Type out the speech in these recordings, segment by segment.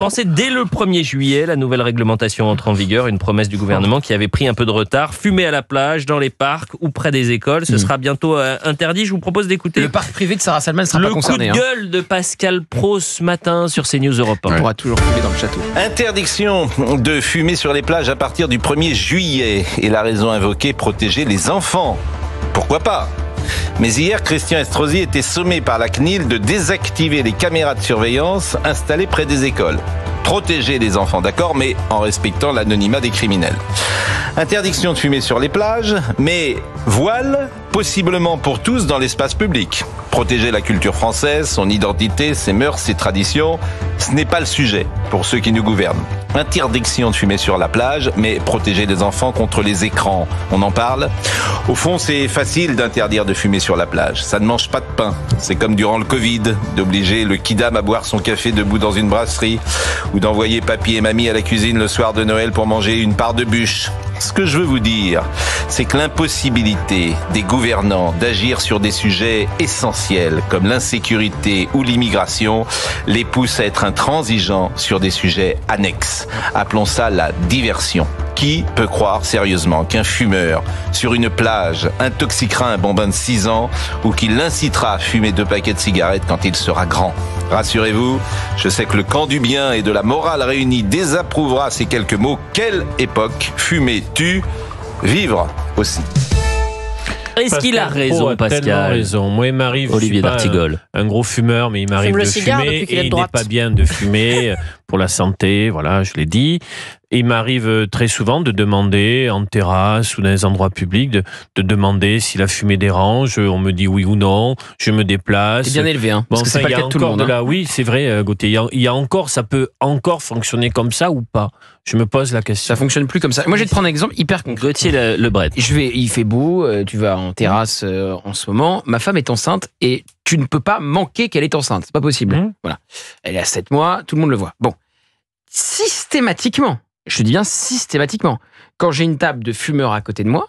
Pensez dès le 1er juillet, la nouvelle réglementation entre en vigueur, une promesse du gouvernement qui avait pris un peu de retard. Fumer à la plage, dans les parcs ou près des écoles, ce sera bientôt interdit. Je vous propose d'écouter le parc privé de Sarah Salman ne sera pas concerné. Le coup de gueule de Pascal Praud ce matin sur CNews Europe 1. On pourra toujours fumer dans le château. Interdiction de fumer sur les plages à partir du 1er juillet. Et la raison invoquée, protéger les enfants. Pourquoi pas ? Mais hier, Christian Estrosi était sommé par la CNIL de désactiver les caméras de surveillance installées près des écoles. Protéger les enfants, d'accord, mais en respectant l'anonymat des criminels. Interdiction de fumer sur les plages, mais voile, possiblement pour tous dans l'espace public. Protéger la culture française, son identité, ses mœurs, ses traditions, ce n'est pas le sujet pour ceux qui nous gouvernent. Interdiction de fumer sur la plage, mais protéger les enfants contre les écrans. On en parle ? Au fond, c'est facile d'interdire de fumer sur la plage. Ça ne mange pas de pain. C'est comme durant le Covid, d'obliger le kidam à boire son café debout dans une brasserie ou d'envoyer papy et mamie à la cuisine le soir de Noël pour manger une part de bûche. Ce que je veux vous dire, c'est que l'impossibilité des gouvernants d'agir sur des sujets essentiels comme l'insécurité ou l'immigration les pousse à être intransigeants sur des sujets annexes. Appelons ça la diversion. Qui peut croire sérieusement qu'un fumeur sur une plage intoxiquera un bambin de 6 ans ou qu'il l'incitera à fumer 2 paquets de cigarettes quand il sera grand ? Rassurez-vous, je sais que le camp du bien et de la morale réunie désapprouvera ces quelques mots. Quelle époque ? Fumer tue, vivre aussi. Est-ce qu'il a raison, Pascal ? Tellement raison. Moi, il m'arrive, Olivier je suis pas d'Artigol. un gros fumeur, mais il m'arrive de fumer et il n'est pas bien de fumer pour la santé, voilà, je l'ai dit. Et il m'arrive très souvent de demander en terrasse ou dans les endroits publics de demander si la fumée dérange. On me dit oui ou non. Je me déplace. C'est bien élevé, hein. Bon, Parce que c'est pas le cas de tout le monde. Oui, c'est vrai, Gauthier. Il y a encore, ça peut encore fonctionner comme ça ou pas ? Je me pose la question. Ça fonctionne plus comme ça. Moi, je vais te prendre un exemple hyper concret. Gauthier Lebret. Il fait beau, tu vas en terrasse en ce moment. Ma femme est enceinte et tu ne peux pas manquer qu'elle est enceinte. C'est pas possible. Voilà. Elle est à 7 mois, tout le monde le voit. Bon. Systématiquement, je te dis bien systématiquement, quand j'ai une table de fumeurs à côté de moi,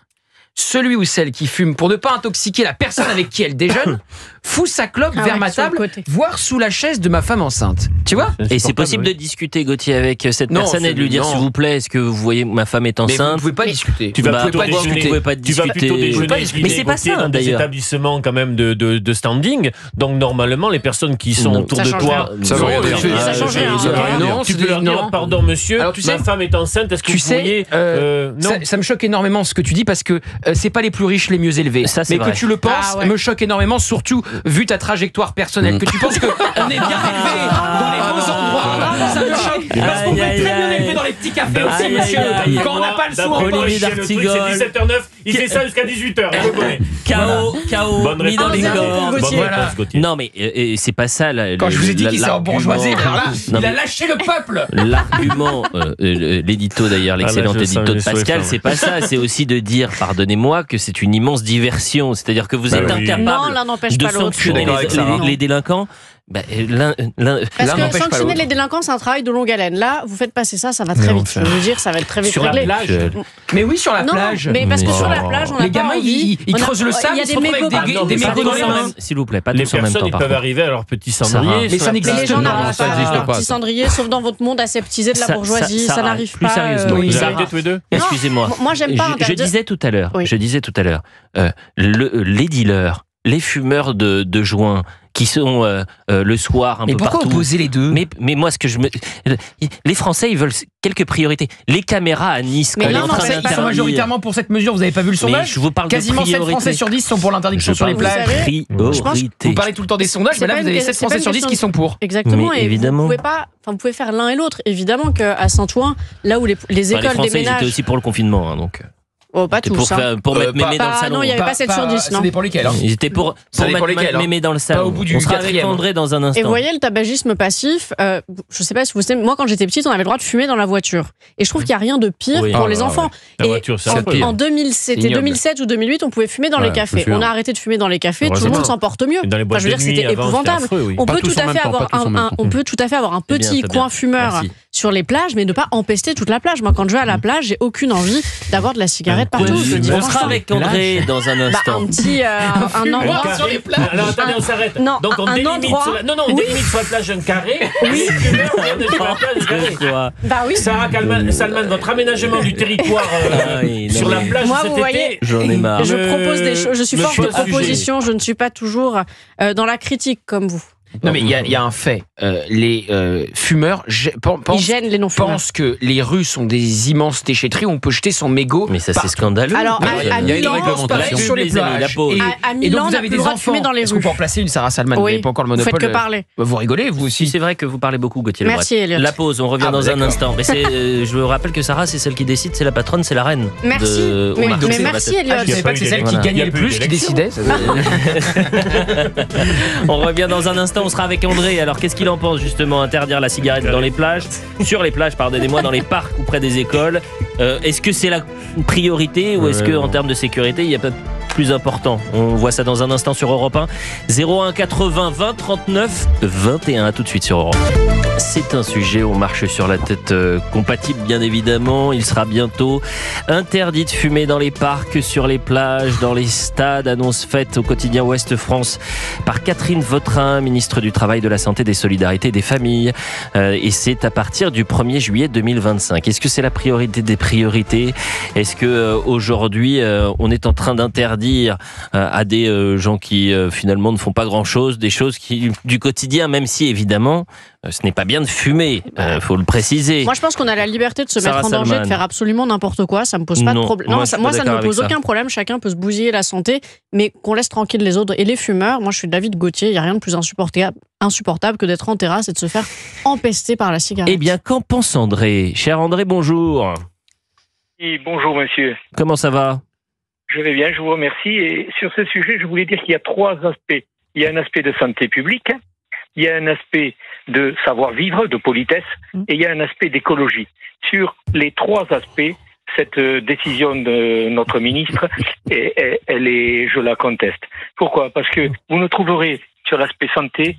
celui ou celle qui fume, pour ne pas intoxiquer la personne avec qui elle déjeune, fout sa clope vers ma table, voire sous la chaise de ma femme enceinte. Tu vois ? Et c'est possible de discuter, Gauthier, avec cette personne et de lui dire, s'il vous plaît, est-ce que vous voyez ma femme est enceinte ? Mais vous ne pouvez pas discuter. Tu vas plutôt déjeuner mais c'est pas ça, dans des établissements quand même de standing. Donc normalement, les personnes qui sont autour de toi, ça change rien. Tu peux leur dire, pardon monsieur, ma femme est enceinte, est-ce que vous pourriez... Ça me choque énormément ce que tu dis parce que c'est pas les plus riches les mieux élevés. Mais que tu le penses me choque énormément, surtout vu ta trajectoire personnelle. Que tu penses qu'on est bien élevé dans les beaux endroits. Ça me choque. Parce qu'on est très bien élevé dans les petits cafés aussi, monsieur. Quand on n'a pas le soin. Olivier d'Artigol. C'est 17h09, il fait ça jusqu'à 18h. KO, mis dans les cordes. Non mais c'est pas ça. Quand je vous ai dit qu'il s'est embourgeoisé, il a lâché le peuple. L'argument, l'édito d'ailleurs, l'excellent édito de Pascal, c'est pas ça. C'est aussi de dire, pardonnez-moi, que c'est une immense diversion. C'est-à-dire que vous êtes incapable de sanctionner les délinquants. Parce que sanctionner les délinquants, c'est un travail de longue haleine. Là, vous faites passer ça, ça va très vite. Je veux dire, ça va être très vite réglé. Sur la plage. Mais oui, sur la plage. Mais parce que sur la plage, on a les gamins, ils creusent le sable, ils se retrouvent avec des mégots dans les mains. S'il vous plaît, pas les tous en même temps. Les personnes peuvent arriver à leur petit cendrier. Mais ça n'existe pas. Ça n'existe pas. Petit cendrier, sauf dans votre monde aseptisé de la bourgeoisie, ça n'arrive pas. Plus sérieusement, vous arrêtez tous les deux. Excusez-moi. Moi, j'aime pas. Je disais tout à l'heure. Les dealers, les fumeurs de joint qui sont le soir un peu partout. Mais pourquoi opposer les deux ? Mais moi, les Français, ils veulent quelques priorités. Les caméras à Nice, mais les Français, ils sont majoritairement pour cette mesure. Vous n'avez pas vu le sondage ? Je vous parle quasiment 7 Français sur 10 sont pour l'interdiction sur les plages. Vous parlez tout le temps des sondages, mais là, vous avez 7 Français sur 10 qui sont pour. Exactement. Et évidemment. Vous pouvez faire l'un et l'autre. Évidemment qu'à Saint-Ouen, là où les écoles déménagent. Les Français, ils étaient aussi pour le confinement, donc. Oh, pas tous. Pour mettre mémé dans le salon. Non, il n'y avait pas 7 sur 10. Ça dépend lesquels. Ils étaient pour mettre mémé dans le salon. Au bout du on sera avec André dans un instant. Et vous voyez, le tabagisme passif, je ne sais pas si vous savez, moi quand j'étais petite, on avait le droit de fumer dans la voiture. Et je trouve qu'il n'y a rien de pire pour les enfants. Et en 2007 ou 2008, on pouvait fumer dans les cafés. On a arrêté de fumer dans les cafés, tout le monde s'en porte mieux. Je veux dire, c'était épouvantable. On peut tout à fait avoir un petit coin fumeur sur les plages, mais ne pas empester toute la plage. Moi, quand je vais à la plage, j'ai aucune envie d'avoir de la cigarette partout. On sera avec André dans un instant. Un petit un endroit sur les plages. Alors attendez, on s'arrête. Donc on délimite sur la plage un carré. Oui. Bah oui. Sarah Salman, votre aménagement du territoire sur la plage cet été. J'en ai marre. Je propose des choses. Je suis force de proposition. Je ne suis pas toujours dans la critique comme vous. Non mais il y a un fait. Les fumeurs pensent que les rues sont des immenses déchetteries où on peut jeter son mégot. Mais ça c'est scandaleux. Alors il y a une réglementation sur les plages. À Milan, vous avez des enfants. Est-ce qu'on peut remplacer une Sarah Salman? Vous n'avez pas encore le monopole. Vous faites que parler. Vous rigolez vous aussi. C'est vrai que vous parlez beaucoup, Gauthier Lebret. Merci Elliot. La pause, on revient dans un instant. Mais je vous rappelle que Sarah c'est celle qui décide, c'est la patronne, c'est la reine. Merci. Mais merci Elliot. Je ne savais pas que c'est celle qui gagnait le plus qui décidait. On revient dans un instant. On sera avec André. Alors qu'est-ce qu'il en pense justement, interdire la cigarette dans les plages, sur les plages, pardonnez-moi, dans les parcs ou près des écoles? Est-ce que c'est la priorité ou est-ce qu'en termes de sécurité, il y a peut-être plus important? On voit ça dans un instant sur Europe 1. 01 80 20 39 21. À tout de suite sur Europe. C'est un sujet, on marche sur la tête, compatible bien évidemment. Il sera bientôt interdit de fumer dans les parcs, sur les plages, dans les stades. Annonce faite au quotidien Ouest France par Catherine Vautrin, ministre du Travail, de la Santé, des Solidarités et des Familles. Et c'est à partir du 1er juillet 2025. Est-ce que c'est la priorité des priorités? Est-ce que aujourd'hui on est en train d'interdire à des gens qui finalement ne font pas grand-chose, des choses du quotidien, même si évidemment ce n'est pas bien de fumer, faut le préciser. Moi je pense qu'on a la liberté de se mettre en danger, de faire absolument n'importe quoi, ça me pose pas de problème. Moi ça ne me pose aucun problème, chacun peut se bousiller la santé, mais qu'on laisse tranquille les autres. Et les fumeurs, moi je suis David Gauthier, il n'y a rien de plus insupportable que d'être en terrasse et de se faire empester par la cigarette. Eh bien, qu'en pense André? Cher André, bonjour. Oui, bonjour monsieur. Comment ça va? Je vais bien, je vous remercie. Et sur ce sujet, je voulais dire qu'il y a trois aspects. Il y a un aspect de santé publique, il y a un aspect de savoir-vivre, de politesse, et il y a un aspect d'écologie. Sur les trois aspects, cette décision de notre ministre, je la conteste. Pourquoi? Parce que vous ne trouverez sur l'aspect santé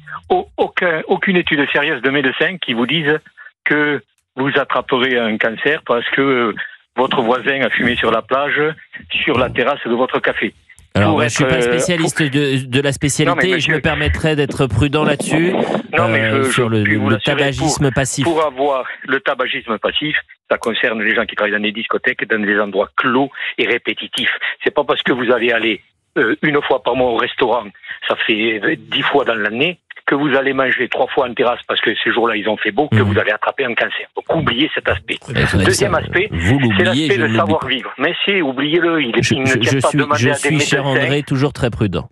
aucune étude sérieuse de médecins qui vous disent que vous attraperez un cancer parce que votre voisin a fumé sur la plage, sur la terrasse de votre café. Alors, moi, je ne suis pas spécialiste de la spécialité, et je me permettrais d'être prudent là-dessus, sur le tabagisme passif. Pour avoir le tabagisme passif, ça concerne les gens qui travaillent dans des discothèques, dans des endroits clos et répétitifs. C'est pas parce que vous allez aller une fois par mois au restaurant, ça fait 10 fois dans l'année, que vous allez manger 3 fois en terrasse parce que ces jours-là ils ont fait beau, que vous allez attraper un cancer. Donc oubliez cet aspect. Deuxième aspect, c'est l'aspect de savoir-vivre. Mais oubliez-le, il ne tient pas demander à des médecins. Je suis, cher André, toujours très prudent.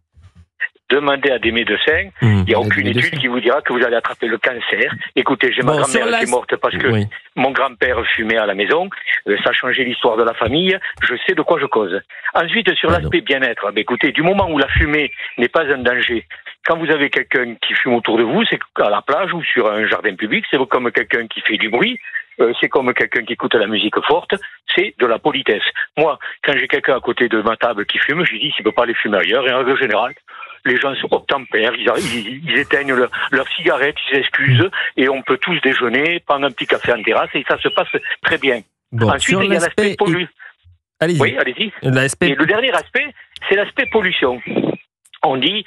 Demandez à des médecins, il n'y a aucune étude qui vous dira que vous allez attraper le cancer. Écoutez, j'ai ma grand-mère qui est morte parce que mon grand-père fumait à la maison, ça a changé l'histoire de la famille, je sais de quoi je cause. Ensuite, sur l'aspect bien-être, écoutez, du moment où la fumée n'est pas un danger, quand vous avez quelqu'un qui fume autour de vous, c'est à la plage ou sur un jardin public, c'est comme quelqu'un qui fait du bruit, c'est comme quelqu'un qui écoute la musique forte, c'est de la politesse. Moi, quand j'ai quelqu'un à côté de ma table qui fume, je lui dis s'il ne peut pas aller fumer ailleurs, et en règle générale, les gens se obtempèrent, ils éteignent leur cigarette, ils s'excusent, et on peut tous déjeuner, prendre un petit café en terrasse, et ça se passe très bien. Bon, ensuite, il y a l'aspect pollution. Allez-y. Oui, allez-y. Et le dernier aspect, c'est l'aspect pollution. On dit,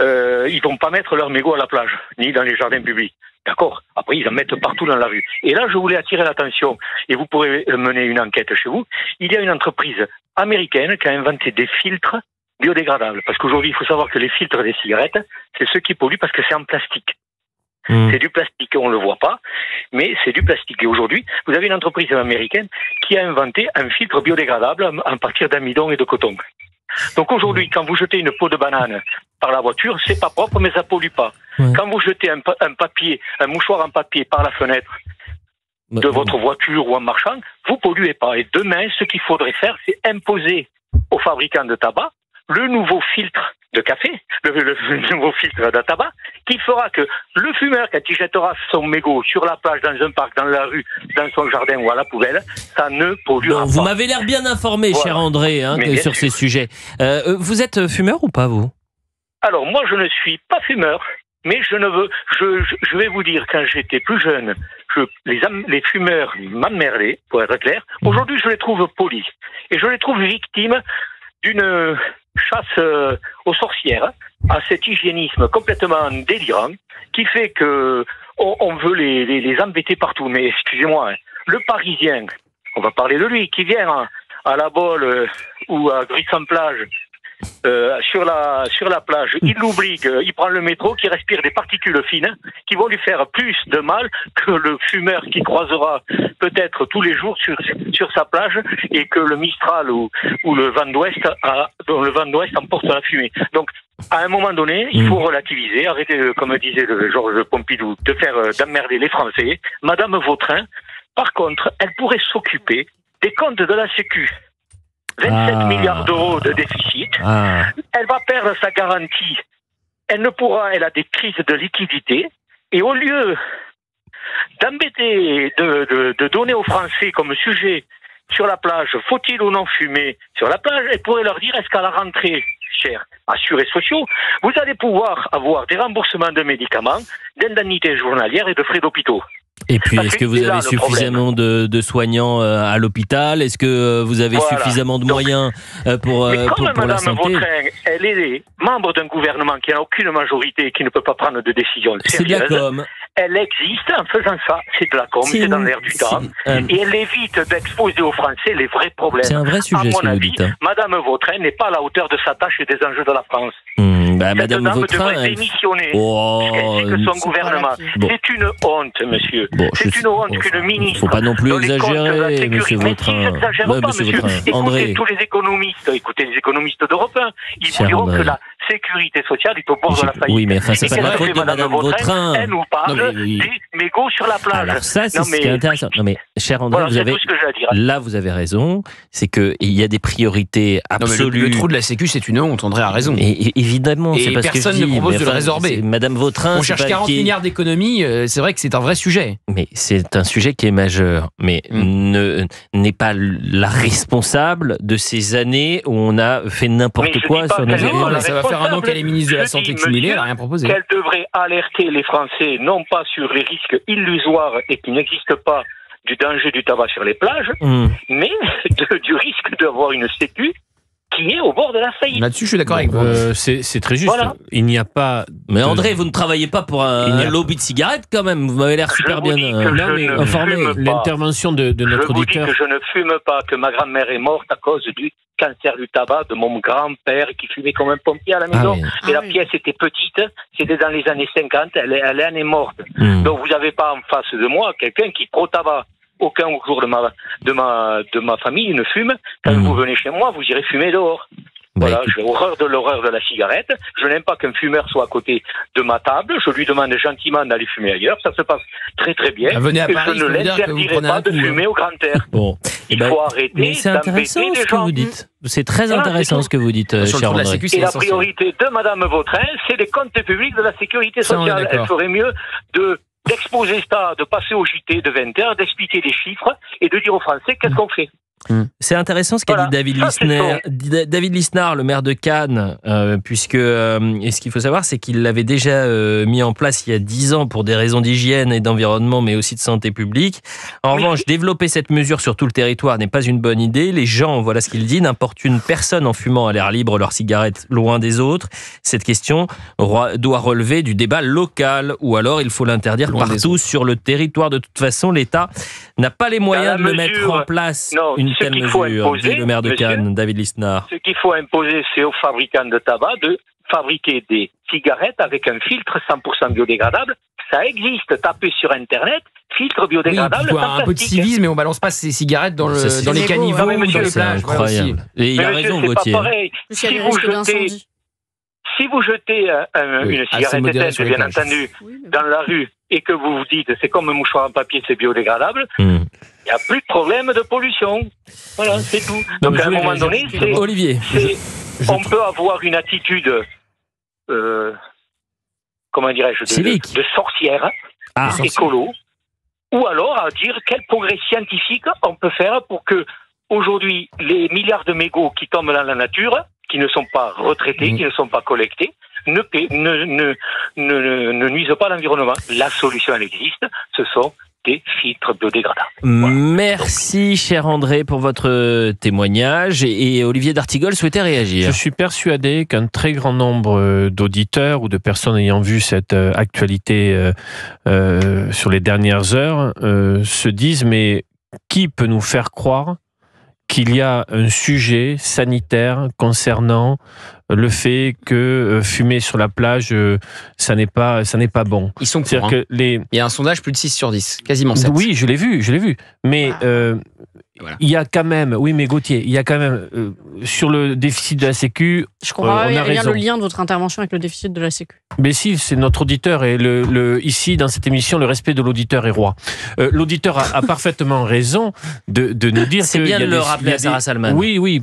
ils vont pas mettre leurs mégots à la plage, ni dans les jardins publics. D'accord? Après, ils en mettent partout dans la rue. Et là, je voulais attirer l'attention, et vous pourrez mener une enquête chez vous. Il y a une entreprise américaine qui a inventé des filtres biodégradables. Parce qu'aujourd'hui, il faut savoir que les filtres des cigarettes, c'est ceux qui polluent parce que c'est en plastique. C'est du plastique, on ne le voit pas, mais c'est du plastique. Et aujourd'hui, vous avez une entreprise américaine qui a inventé un filtre biodégradable à partir d'amidon et de coton. Donc aujourd'hui, quand vous jetez une peau de banane par la voiture, c'est pas propre, mais ça pollue pas. Quand vous jetez un mouchoir en papier par la fenêtre de votre voiture ou en marchant, vous polluez pas. Et demain, ce qu'il faudrait faire, c'est imposer aux fabricants de tabac le nouveau filtre de café, le nouveau filtre de tabac, qui fera que le fumeur, quand il jettera son mégot sur la plage, dans un parc, dans la rue, dans son jardin ou à la poubelle, ça ne polluera pas. Vous m'avez l'air bien informé, cher André, sur ces sujets. Vous êtes fumeur ou pas, vous? Alors, moi, je ne suis pas fumeur. Mais je vais vous dire, quand j'étais plus jeune, les fumeurs m'emmerdaient, pour être clair. Aujourd'hui, je les trouve polis. Et je les trouve victimes d'une chasse aux sorcières, à cet hygiénisme complètement délirant, qui fait que on veut les embêter partout. Mais excusez-moi, hein, le Parisien, on va parler de lui, qui vient à la Baule ou à Gris-en-Plage, sur la plage, il l'obligue, il prend le métro, qui respire des particules fines, qui vont lui faire plus de mal que le fumeur qui croisera peut-être tous les jours sur sa plage, et que le Mistral ou le vent d'ouest, dont le vent d'ouest emporte la fumée. Donc, à un moment donné, il faut relativiser, arrêter, comme disait le Georges Pompidou, d'emmerder les Français. Madame Vautrin, par contre, elle pourrait s'occuper des comptes de la Sécu. 27 milliards d'euros de déficit. Elle va perdre sa garantie. Elle a des crises de liquidité. Et au lieu d'embêter, de donner aux Français comme sujet sur la plage, faut-il ou non fumer sur la plage, elle pourrait leur dire, est-ce qu'à la rentrée, chers assurés sociaux, vous allez pouvoir avoir des remboursements de médicaments, d'indemnités journalières et de frais d'hôpitaux. Et puis, est-ce que vous avez suffisamment de soignants à l'hôpital? Est-ce que vous avez suffisamment de moyens pour la santé? Vautrin, elle est membre d'un gouvernement qui n'a aucune majorité et qui ne peut pas prendre de décision sérieuse. C'est de la com. Elle existe en faisant ça. C'est de la com, c'est dans l'air du temps. Et elle évite d'exposer aux Français les vrais problèmes. C'est un vrai sujet, à mon avis, Madame Vautrin n'est pas à la hauteur de sa tâche et des enjeux de la France. Madame Vautrin devrait démissionner. C'est que son gouvernement. C'est une honte, monsieur. C'est une honte qu'une ministre. Il ne faut pas non plus exagérer, monsieur Vautrin. Mais si, j'exagère pas, monsieur. Écoutez tous les économistes, écoutez les économistes d'Europe 1, ils vous diront que la sécurité sociale est au bord de la faillite. Oui, mais enfin, c'est pas la faute de Madame Vautrin. Elle nous parle des mégots sur la plage. Alors ça, c'est ce qui est intéressant. Non mais, cher André, vous avez raison. C'est qu'il y a des priorités absolues. Le trou de la Sécu, c'est une honte. André a raison. Et évidemment, c'est parce que personne ne propose de le résorber. Madame Vautrin, on cherche 40 milliards d'économies. C'est vrai que c'est un vrai sujet. Mais c'est un sujet qui est majeur. Mais n'est pas la responsable de ces années où on a fait n'importe quoi sur nos écoles. Ça va faire un an qu'elle est ministre de la Santé cumulée, elle n'a rien proposé. Qu'elle devrait alerter les Français, non pas sur les risques illusoires et qui n'existent pas du danger du tabac sur les plages, mais du risque d'avoir une sécu qui est au bord de la faillite. Là-dessus, je suis d'accord avec vous. C'est très juste. Voilà. Il n'y a pas. Mais André, vous ne travaillez pas pour un lobby de cigarettes quand même. Vous m'avez l'air super bien informé. L'intervention de notre auditeur. Je vous dis que je ne fume pas, que ma grand-mère est morte à cause du cancer du tabac de mon grand-père qui fumait comme un pompier à la maison. La pièce était petite, c'était dans les années 50, elle est morte. Donc vous n'avez pas en face de moi quelqu'un qui pro-tabac. Aucun jour de ma famille ne fume. Quand vous venez chez moi, vous irez fumer dehors. Voilà, j'ai horreur de la cigarette. Je n'aime pas qu'un fumeur soit à côté de ma table. Je lui demande gentiment d'aller fumer ailleurs. Ça se passe très très bien. Venez à Paris, je ne l'interdirai pas de fumer au grand air. Bon. Il faut arrêter c'est intéressant ce que vous dites. C'est très intéressant ce que vous dites, cher André. Et la priorité de Madame Vautrin, c'est les comptes publics de la sécurité sociale. Elle ferait mieux d'exposer ça, de passer au JT de 20h, d'expliquer les chiffres et de dire aux Français qu'est-ce qu'on fait. C'est intéressant ce qu'a dit David Lisnard, le maire de Cannes, puisque et ce qu'il faut savoir, c'est qu'il l'avait déjà mis en place il y a 10 ans pour des raisons d'hygiène et d'environnement, mais aussi de santé publique. En revanche, développer cette mesure sur tout le territoire n'est pas une bonne idée. Les gens, voilà ce qu'il dit, n'importune personne en fumant à l'air libre leur cigarette loin des autres. Cette question doit relever du débat local, ou alors il faut l'interdire partout sur le territoire. De toute façon, l'État n'a pas les moyens de le mettre en place. Une telle mesure, dit le maire de Cannes, David Lisnard. Ce qu'il faut imposer, c'est aux fabricants de tabac de fabriquer des cigarettes avec un filtre 100% biodégradable. Ça existe, tapez sur Internet, filtre biodégradable. Il faut un peu de civisme, mais on balance pas ces cigarettes dans les caniveaux ou dans les plages. Incroyable. Et il a raison, Gauthier. Si vous jetez une cigarette éteinte, bien entendu, dans la rue, et que vous vous dites c'est comme un mouchoir en papier, c'est biodégradable, il n'y a plus de problème de pollution. Voilà, c'est tout. Donc à un moment donné, on peut avoir une attitude, comment dirais-je, de sorcière, écolo, ou alors à dire quel progrès scientifique on peut faire pour que aujourd'hui les milliards de mégots qui tombent dans la nature, qui ne sont pas retraités, qui ne sont pas collectés, ne nuisent pas à l'environnement. La solution, elle existe, ce sont des filtres biodégradables. Voilà. Merci, cher André, pour votre témoignage. Et Olivier d'Artigol souhaitait réagir. Je suis persuadé qu'un très grand nombre d'auditeurs ou de personnes ayant vu cette actualité sur les dernières heures se disent, mais qui peut nous faire croire qu'il y a un sujet sanitaire concernant le fait que fumer sur la plage, ça n'est pas bon. Ils sont pour, que il y a un sondage plus de 6 sur 10, quasiment 7. Oui, je l'ai vu. Mais voilà. Il y a quand même, oui mais Gauthier, il y a quand même, sur le déficit de la Sécu, je comprends bien le lien de votre intervention avec le déficit de la Sécu. Mais si, c'est notre auditeur et ici, dans cette émission, le respect de l'auditeur est roi. L'auditeur a parfaitement raison de nous dire que... C'est bien de le rappeler à Sarah Salman. Oui.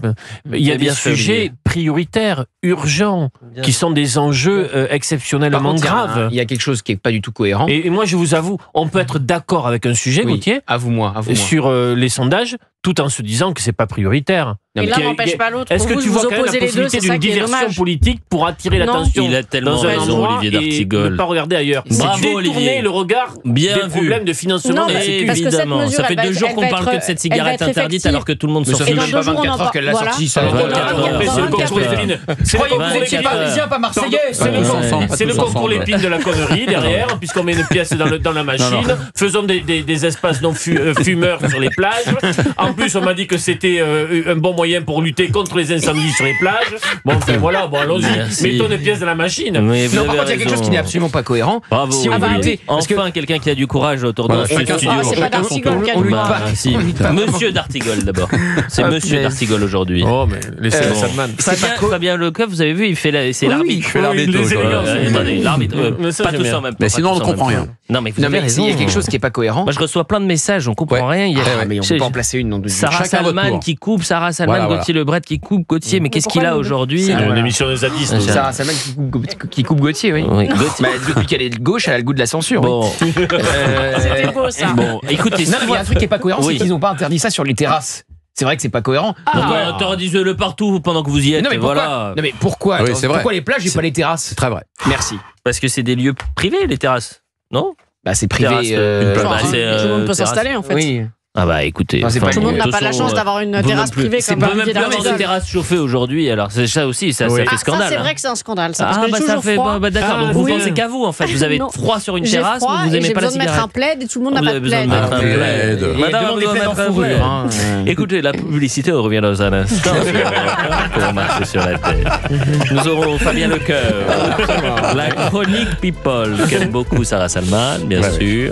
Il y a des sujets prioritaires, urgents, qui sont des enjeux exceptionnellement graves. Il y a quelque chose qui n'est pas du tout cohérent. Et moi, je vous avoue, on peut être d'accord avec un sujet, Gauthier, avoue-moi. Sur les sondages, tout en se disant que c'est pas prioritaire. Et l'un n'empêche pas l'autre. Est-ce que tu vois quand même la possibilité d'une diversion politique pour attirer l'attention Il a tellement raison, Olivier d'Artigol. Et ne pas regarder ailleurs. Bravo, Olivier. Le regard des problèmes de financement de la Sécu. Évidemment. Ça fait 2 jours qu'on parle que de cette cigarette interdite alors que tout le monde s'en fiche. Ça fait pas 24 heures qu'elle l'a sortie. C'est le concours Lépine. Croyez-vous que les Parisiens, pas Marseillais. C'est le concours Lépine de la connerie derrière, puisqu'on met une pièce dans la machine. Faisons des espaces non fumeurs sur les plages. En plus, on m'a dit que c'était un bon moyen pour lutter contre les incendies sur les plages. Bon, enfin voilà, allons-y. Mettons des pièces dans la machine. Non, par contre, il y a quelque chose qui n'est absolument pas cohérent. Bravo. Si on veut lutter. Enfin, quelqu'un qui a du courage autour de ce studio. C'est pas d'Artigol qui a du courage. Monsieur d'Artigol, d'abord. C'est Monsieur d'Artigol aujourd'hui. Oh, mais laissez Salman. Fabien Lecoeuf, vous avez vu, c'est l'arbitre. Il fait l'arbitre. L'arbitre. Pas tous en même temps. Mais sinon, on ne comprend rien. Non, mais vous avez raison. Il y a quelque chose qui n'est pas cohérent. Moi, je reçois plein de messages, on comprend rien. Mais on peut pas en placer une. Sarah Salman qui coupe, Sarah Salman, Gauthier Lebret qui coupe Gauthier. Mais qu'est-ce qu'il a aujourd'hui? C'est une émission des zadistes. Sarah Salman qui coupe Gauthier, oui. Depuis qu'elle est de gauche, elle a le goût de la censure. Bon. C'était beau, ça. Bon, écoutez, il y a un truc qui n'est pas cohérent, c'est qu'ils n'ont pas interdit ça sur les terrasses. C'est vrai que c'est pas cohérent. Interdisez-le partout pendant que vous y êtes. Non mais pourquoi pourquoi les plages et pas les terrasses? C'est très vrai. Merci. Parce que c'est des lieux privés, les terrasses, non? Bah c'est privé. Tout le monde peut s'installer en fait. Oui. Ah bah écoutez, tout le monde n'a pas la chance d'avoir une terrasse privée comme Olivier d'Artigol. On peut même plus avoir de terrasse chauffée aujourd'hui, alors c'est ça aussi, ça fait scandale. Ça c'est vrai que c'est un scandale, ça, parce que j'ai toujours froid. D'accord, donc vous pensez qu'à vous en fait, vous avez froid sur une terrasse, mais vous n'aimez pas la cigarette. J'ai besoin de mettre un plaid et tout le monde n'a pas de plaid. Madame, vous devez mettre un fourrure. Écoutez, la publicité, on revient dans un instant pour marcher sur la tête. Nous aurons Fabien Lecoeuf, la chronique People, qu'aime beaucoup Sarah Salman, bien sûr.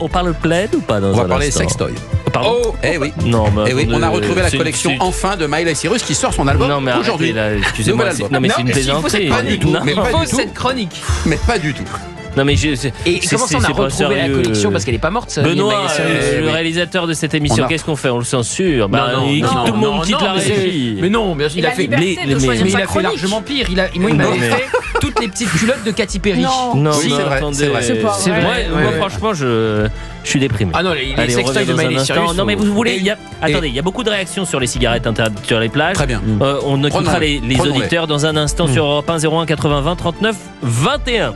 On parle plaid ou pas dans un instant? On va parler sextoy. Pardon? Eh oui. Non, on a retrouvé la collection enfin de Miley Cyrus qui sort son album aujourd'hui. Excusez-moi, non mais c'est une plaisanterie. Pas du tout. Mais pas du tout. Cette chronique. Mais pas du tout. Non mais et comment ça on a retrouvé la collection parce qu'elle est pas morte? Benoît, le réalisateur de cette émission, qu'est-ce qu'on fait? On le censure? Tout le monde quitte la régie. Mais non, il a fait largement pire. Moi il m'avait fait toutes les petites culottes de Katy Perry. Non, c'est vrai. C'est vrai. Moi franchement je suis déprimé. Ah non, les sextoys de Miley Cyrus. Non mais vous voulez, attendez, il y a beaucoup de réactions sur les cigarettes interdites sur les plages. Très bien. On écoutera les auditeurs dans un instant sur Europe 1 01 80 20 39 21.